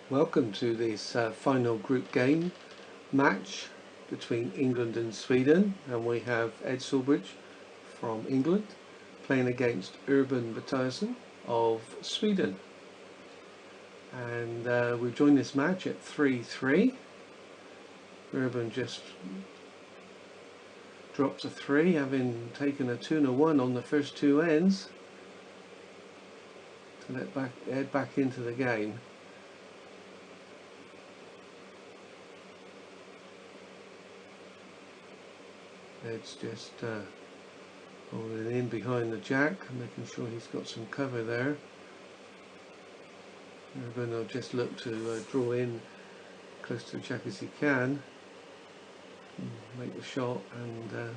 Welcome to this final group game match between England and Sweden, and we have Ed Sawbridge from England playing against Urban Mathiasson of Sweden, and we joined this match at 3-3. Urban just drops a 3, having taken a 2-1 on the first two ends to let Ed back into the game. Ed's just holding in behind the jack, making sure he's got some cover there. Urban will just look to draw in close to the jack as he can, make the shot and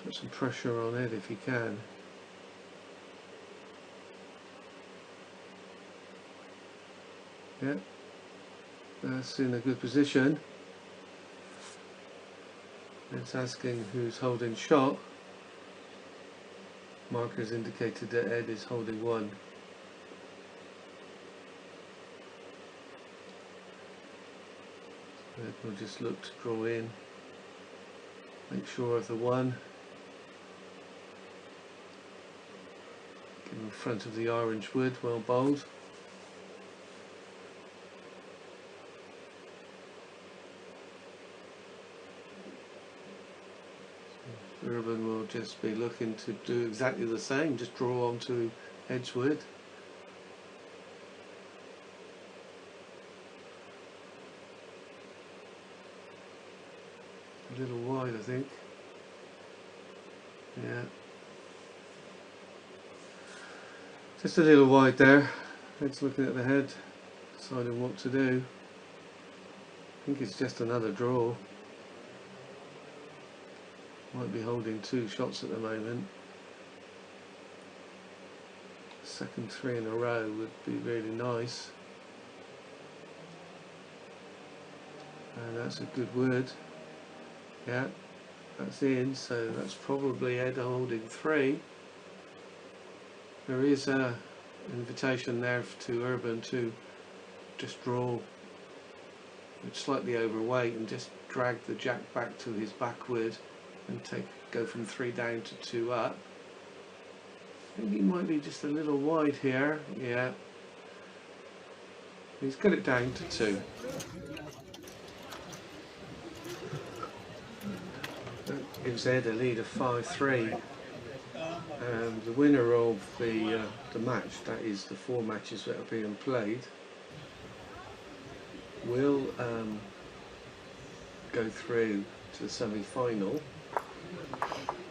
put some pressure on Ed if he can. Yeah, that's in a good position. It's asking who's holding shot. Markers indicated that Ed is holding one. Ed will just look to draw in, make sure of the one. Get in front of the orange wood, well bowled. Urban will just be looking to do exactly the same, just draw onto Edgewood. A little wide, I think. Yeah. Just a little wide there. Ed's looking at the head, deciding what to do. I think it's just another draw. Might be holding two shots at the moment. Second 3 in a row would be really nice. And that's a good wood. Yeah, that's in, so that's probably Ed holding 3. There is an invitation there to Urban to just draw slightly overweight and just drag the jack back to his back wood and go from 3 down to 2 up. I think he might be just a little wide here. Yeah, he's got it down to 2. That gives Ed a lead of 5-3. The winner of the match, that is the 4 matches that are being played, will go through to the semi-final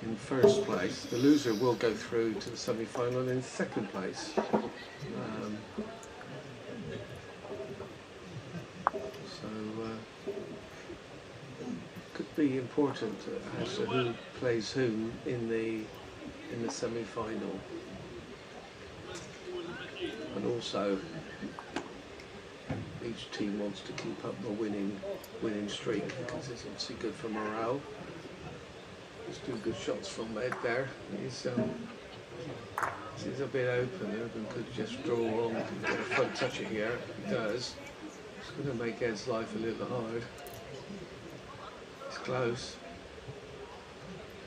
in first place. The loser will go through to the semi-final in second place. Could be important as to who plays whom in the semi-final, and also each team wants to keep up the winning streak because it's obviously good for morale. Just 2 good shots from Ed there. He's a bit open. Urban could just draw on and get a front toucher here. If he does, it's going to make Ed's life a little hard. It's close.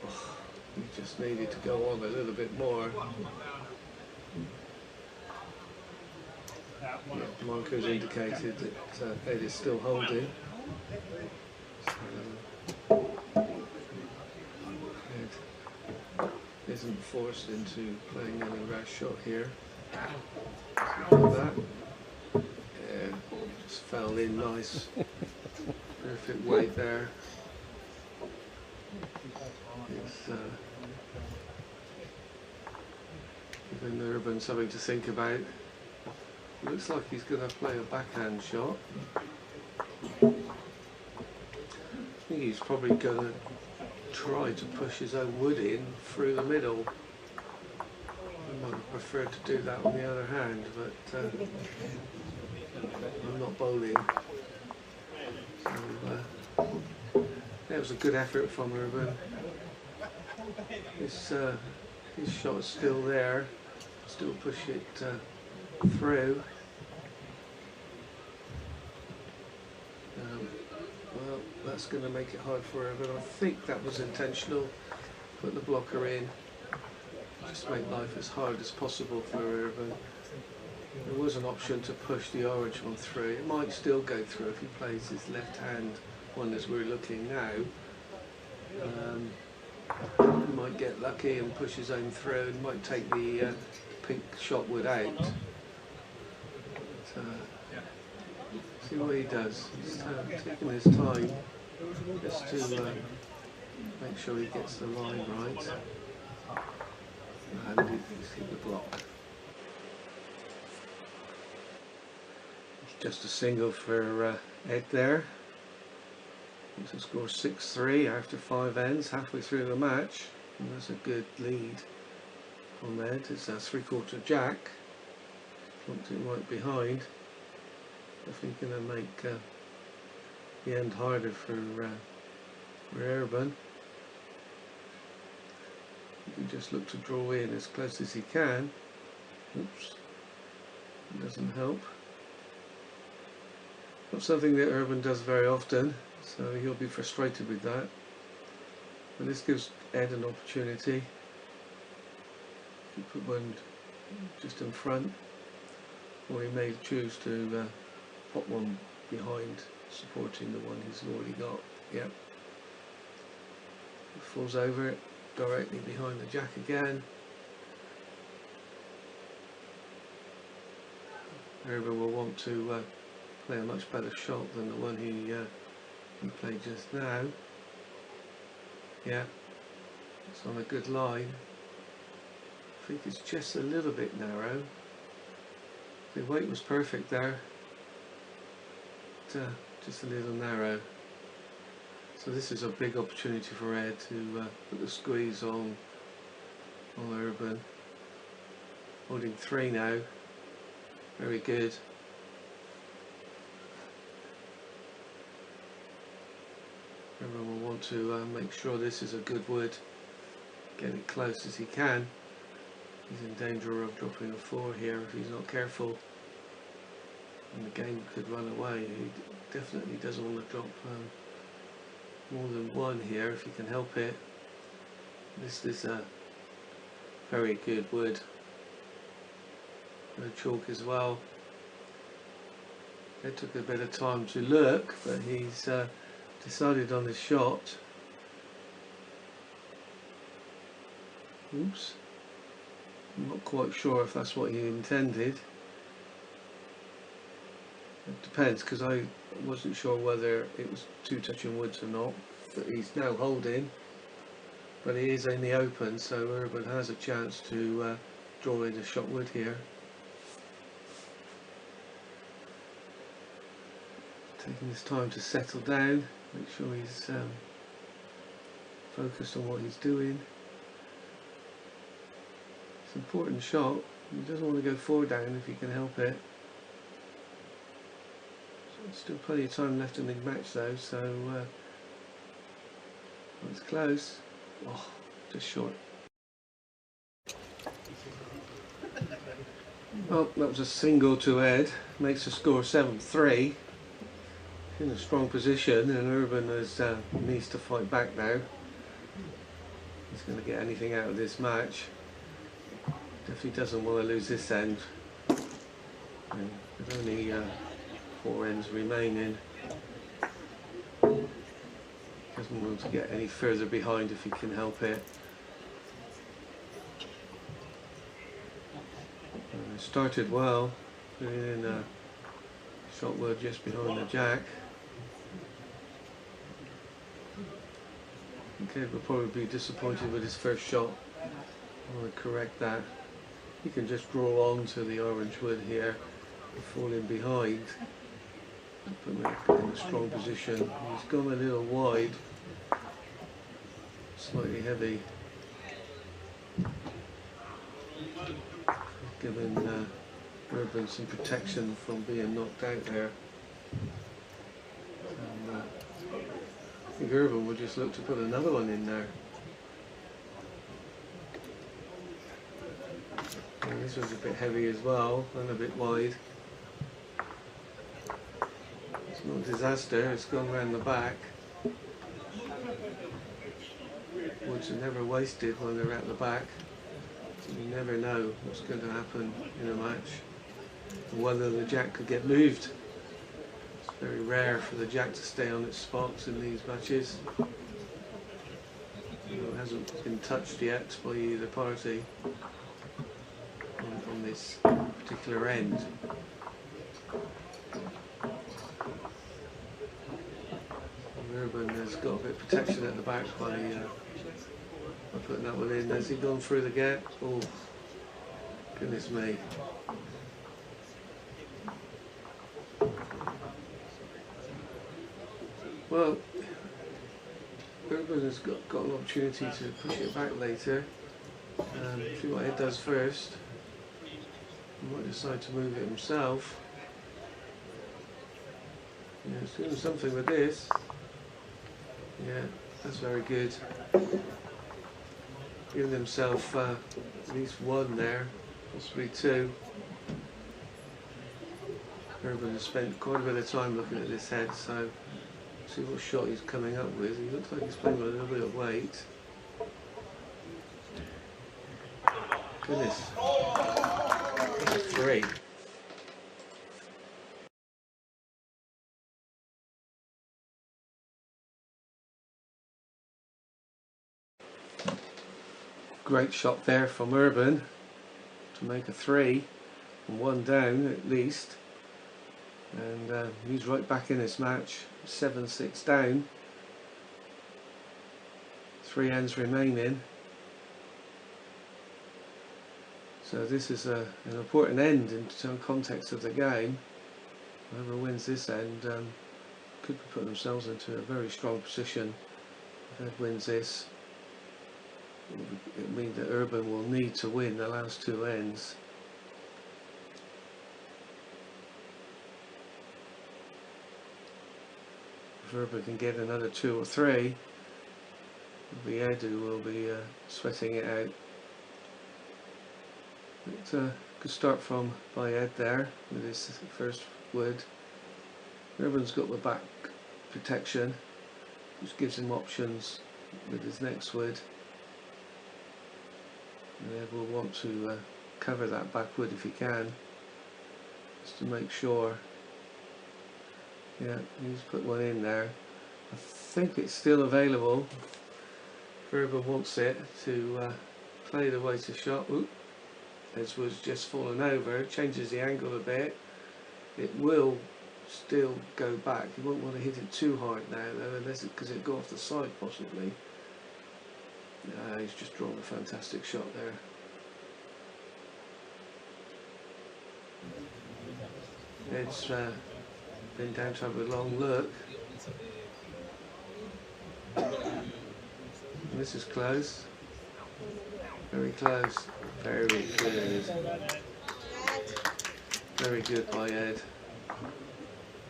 Oh, he just needed to go on a little bit more. Yeah, markers indicated that Ed is still holding. Isn't forced into playing any rash shot here. Like that. Yeah, just fell in nice. Perfect weight there. It's giving Urban something to think about. Looks like he's going to play a backhand shot. I think he's probably going to try to push his own wood in through the middle. I might have preferred to do that on the other hand, but I'm not bowling. So, that was a good effort from Urban. His shot is still there, still push it through. Well, that's going to make it hard for her, but I think that was intentional. Put the blocker in, just make life as hard as possible for her. But there was an option to push the orange one through. It might still go through if he plays his left hand one as we're looking now. He might get lucky and push his own through, and might take the pink shotwood out. But, see what he does. He's taking his time just to make sure he gets the line right. And he's hit the block. Just a single for Ed there. He's to score 6-3 after 5 ends, halfway through the match. And that's a good lead on Ed. It's a 3/4 jack. Plumped it right behind. Definitely going to make the end harder for Urban. He can just look to draw in as close as he can. Oops, it doesn't help. Not something that Urban does very often, so he'll be frustrated with that. But this gives Ed an opportunity. He put one just in front, or he may choose to pop one behind, supporting the one he's already got. Yep. It falls over directly behind the jack again. Urban will want to play a much better shot than the one he played just now. Yeah, it's on a good line. I think it's just a little bit narrow. The weight was perfect there. Just a little narrow. So this is a big opportunity for Ed to put the squeeze on Urban. Holding 3 now. Very good. Urban will want to make sure this is a good wood. Get it close as he can. He's in danger of dropping a 4 here if he's not careful. And the game could run away. He definitely doesn't want to drop more than 1 here if he can help it. This is a very good wood. And a chalk as well. It took a bit of time to look, but he's decided on his shot. Oops. I'm not quite sure if that's what he intended. It depends, because I wasn't sure whether it was 2 touching woods or not. But he's now holding, but he is in the open, so Urban has a chance to draw in a shot wood here. Taking his time to settle down, make sure he's focused on what he's doing. It's an important shot. He doesn't want to go 4 down if he can help it. Still plenty of time left in the match though, so it's close. Oh, just short. Well, that was a single to Ed. Makes the score 7-3. In a strong position, and Urban needs to fight back now. He's going to get anything out of this match. Definitely doesn't want to lose this end. And with only 4 ends remaining, doesn't want to get any further behind if he can help it. Started well, putting in a shot wood just behind the jack. Okay, will probably be disappointed with his first shot. I want to correct that. He can just draw on to the orange wood here and fall in behind. Put him in a strong position. He's gone a little wide, slightly heavy. Giving Urban some protection from being knocked out there. And, I think Urban will just look to put another one in there. And this was a bit heavy as well, and a bit wide. It's not a disaster, it's gone around the back. Woods are never wasted when they're at the back. You never know what's going to happen in a match, and whether the jack could get moved. It's very rare for the jack to stay on its spots in these matches. It hasn't been touched yet by either party on this particular end. Urban has got a bit of protection at the back by putting that one in. Has he gone through the gap? Oh, goodness me. Well, Urban has got an opportunity to push it back later. See what Ed does first. He might decide to move it himself. Yeah, he's doing something with this. Yeah, that's very good. Giving himself at least one there, possibly two. Urban has spent quite a bit of time looking at this head, so see what shot he's coming up with. He looks like he's playing with a little bit of weight. Goodness. That's a three. Great shot there from Urban to make a three, and one down at least. And he's right back in this match, 7-6 down. 3 ends remaining. So this is an important end in the context of the game. Whoever wins this end could put themselves into a very strong position. If Ed wins this, it means that Urban will need to win the last 2 ends. If Urban can get another 2 or 3, it'll be Ed who will be sweating it out. It's a good start by Ed there with his first wood. Urban's got the back protection, which gives him options with his next wood. And Ed will want to cover that back wood if he can, just to make sure. Yeah, he's put one in there. I think it's still available if Urban wants it to play the weighted shot. Oop, Ed's wood's just fallen over, changes the angle a bit. It will still go back. You won't want to hit it too hard now though, unless because it'll go off the side possibly. He's just drawn a fantastic shot there. Ed's been down to have a long look. And this is close. Very close. Very good. Very good by Ed.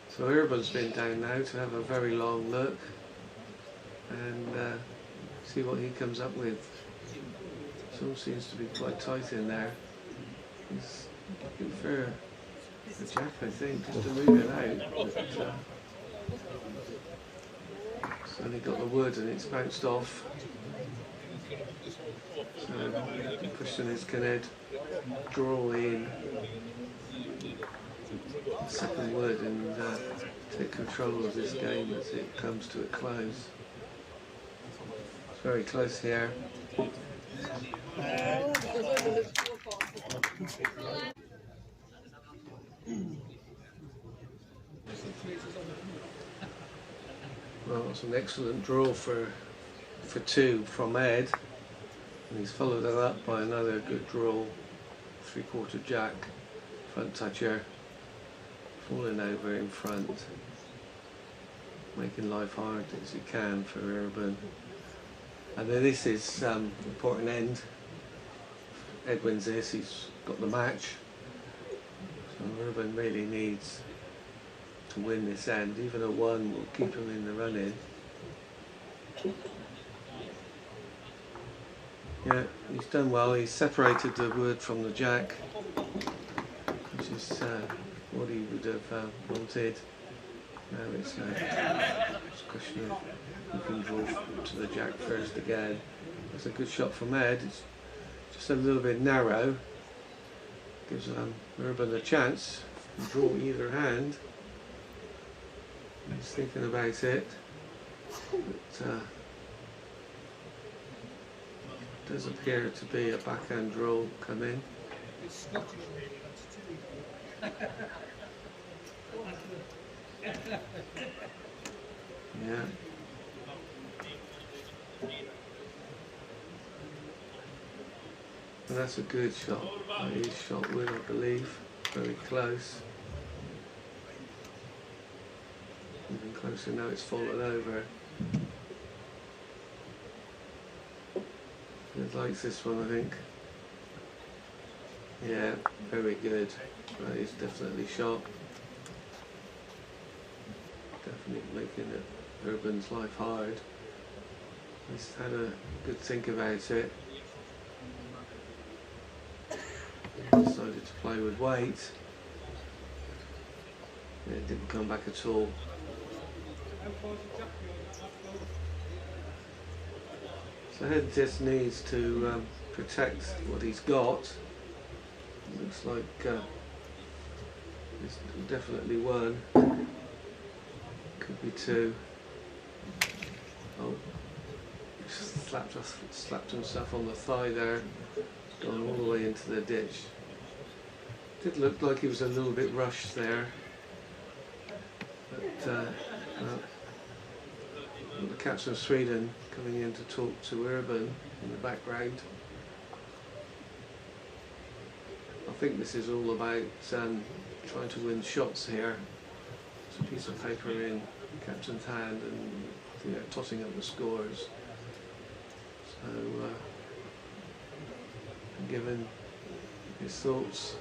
So Urban's been down now to have a very long look and see what he comes up with. Some seems to be quite tight in there. He's looking for the jack, I think, just to move it out. But, it's only got the wood and it's bounced off. So the question is, can Ed draw in the second wood and take control of this game as it comes to a close? It's very close here. Well, it's an excellent draw for 2 from Ed, and he's followed that up by another good draw, 3/4 jack, front toucher, falling over in front, making life hard as he can for Urban. And then this is important end. Ed wins this, he's got the match. So Urban really needs to win this end. Even a 1 will keep him in the run-in. Yeah, he's done well. He's separated the wood from the jack, which is what he would have wanted. Now it's a question of who can draw to the jack first again. That's a good shot from Ed. It's just a little bit narrow. Gives Urban a chance to draw either hand. He's thinking about it. But, does appear to be a backhand draw coming. Yeah. And that's a good shot. He's shot with, I believe. Very close. Even closer now, it's fallen over. He likes this one, I think. Yeah, very good. That is definitely shot. Definitely making it Urban's life hard. He's had a good think about it. Decided to play with weight. It didn't come back at all. So Ed just needs to protect what he's got. Looks like it's definitely one. Could be two. Oh, he slapped himself on the thigh there. Gone all the way into the ditch. Did look like he was a little bit rushed there. But the captain of Sweden coming in to talk to Urban in the background. I think this is all about trying to win shots here. It's a piece of paper in the captain's hand and tossing up the scores. So given his thoughts.